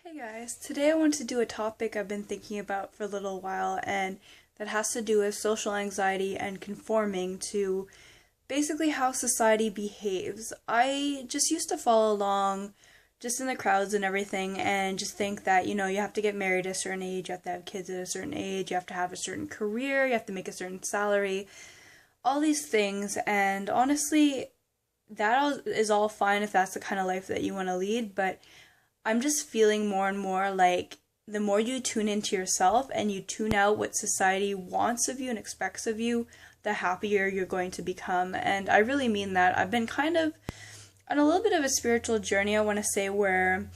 Hey guys, today I want to do a topic I've been thinking about for a little while, and that has to do with social anxiety and conforming to basically how society behaves. I just used to follow along just in the crowds and everything and just think that, you have to get married at a certain age, you have to have kids at a certain age, you have to have a certain career, you have to make a certain salary, all these things, and honestly, is all fine if that's the kind of life that you want to lead, but I'm just feeling more and more like the more you tune into yourself and you tune out what society wants of you and expects of you, the happier you're going to become. And I really mean that. I've been kind of on a little bit of a spiritual journey, I want to say, where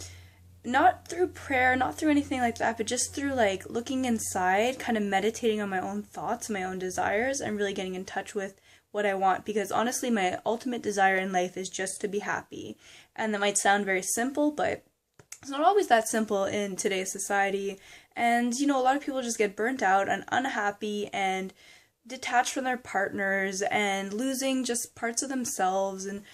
not through prayer, not through anything like that, but just through like looking inside, kind of meditating on my own thoughts, my own desires, and really getting in touch with what I want, because honestly, my ultimate desire in life is just to be happy. And that might sound very simple, but it's not always that simple in today's society, and a lot of people just get burnt out and unhappy and detached from their partners and losing just parts of themselves and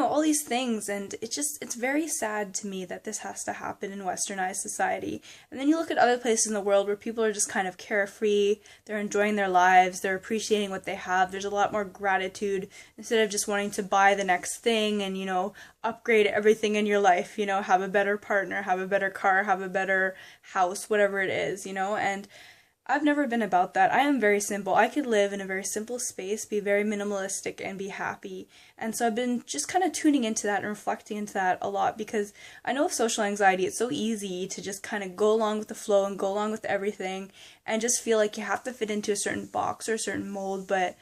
all these things, and it's very sad to me that this has to happen in westernized society. And then you look at other places in the world where people are just kind of carefree, they're enjoying their lives, they're appreciating what they have, there's a lot more gratitude instead of just wanting to buy the next thing and upgrade everything in your life, have a better partner, have a better car, have a better house, whatever it is, and I've never been about that. I am very simple. I could live in a very simple space, be very minimalistic, and be happy. And so I've been just kind of tuning into that and reflecting into that a lot, because I know with social anxiety, it's so easy to just kind of go along with the flow and go along with everything and just feel like you have to fit into a certain box or a certain mold. But,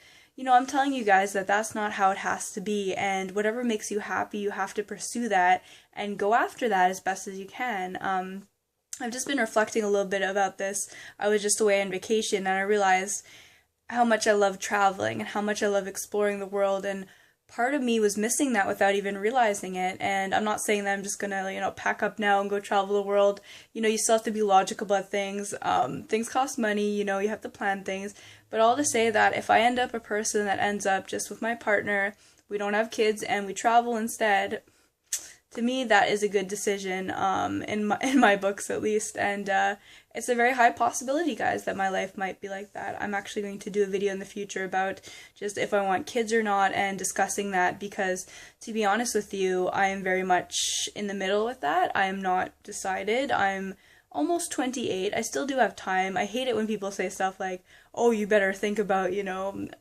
I'm telling you guys that that's not how it has to be. And whatever makes you happy, you have to pursue that and go after that as best as you can. I've just been reflecting a little bit about this. I was just away on vacation and I realized how much I love traveling and how much I love exploring the world, and part of me was missing that without even realizing it. And I'm not saying that I'm just gonna, pack up now and go travel the world. You still have to be logical about things. Things cost money, you have to plan things. But all to say that if I end up a person that ends up just with my partner, we don't have kids, and we travel instead, to me, that is a good decision, in my books at least, and it's a very high possibility, guys, that my life might be like that. I'm actually going to do a video in the future about just if I want kids or not, and discussing that, because to be honest with you, I am very much in the middle with that. I am not decided. I'm almost 28. I still do have time. I hate it when people say stuff like, oh, you better think about,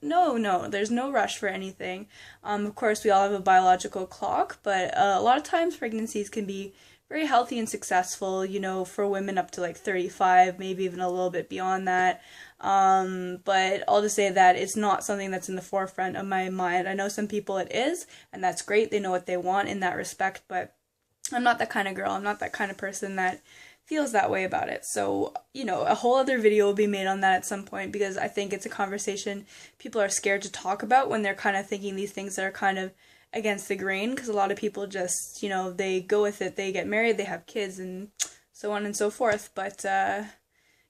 no, there's no rush for anything. Of course, we all have a biological clock, but a lot of times pregnancies can be very healthy and successful, for women up to like 35, maybe even a little bit beyond that. But I'll just say that it's not something that's in the forefront of my mind. I know some people it is, and that's great. They know what they want in that respect, but I'm not that kind of girl. I'm not that kind of person that feels that way about it. So, a whole other video will be made on that at some point, because I think it's a conversation people are scared to talk about when they're kind of thinking these things that are kind of against the grain, because a lot of people just, they go with it, they get married, they have kids, and so on and so forth. But,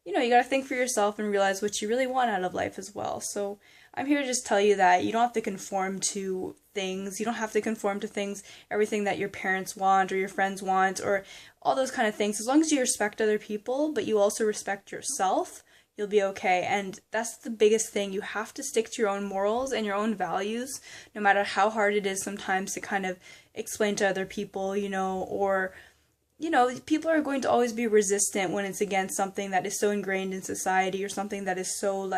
you gotta think for yourself and realize what you really want out of life as well. So I'm here to just tell you that you don't have to conform to things. You don't have to conform to things, everything that your parents want or your friends want or all those kind of things. As long as you respect other people, but you also respect yourself, you'll be okay. And that's the biggest thing. You have to stick to your own morals and your own values, no matter how hard it is sometimes to kind of explain to other people, or people are going to always be resistant when it's against something that is so ingrained in society, or something that is so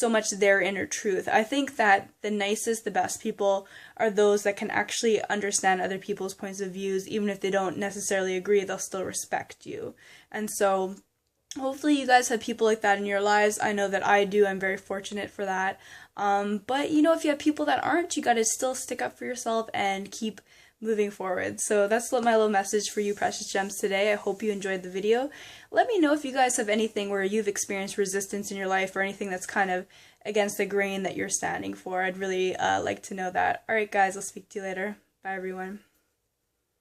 much their inner truth. I think that the nicest, the best people are those that can actually understand other people's points of views. Even if they don't necessarily agree, they'll still respect you. And so hopefully you guys have people like that in your lives. I know that I do. I'm very fortunate for that. But if you have people that aren't, you gotta still stick up for yourself and keep moving forward. So that's my little message for you precious gems today. I hope you enjoyed the video. Let me know if you guys have anything where you've experienced resistance in your life, or anything that's kind of against the grain that you're standing for. I'd really like to know that. Alright guys, I'll speak to you later. Bye everyone.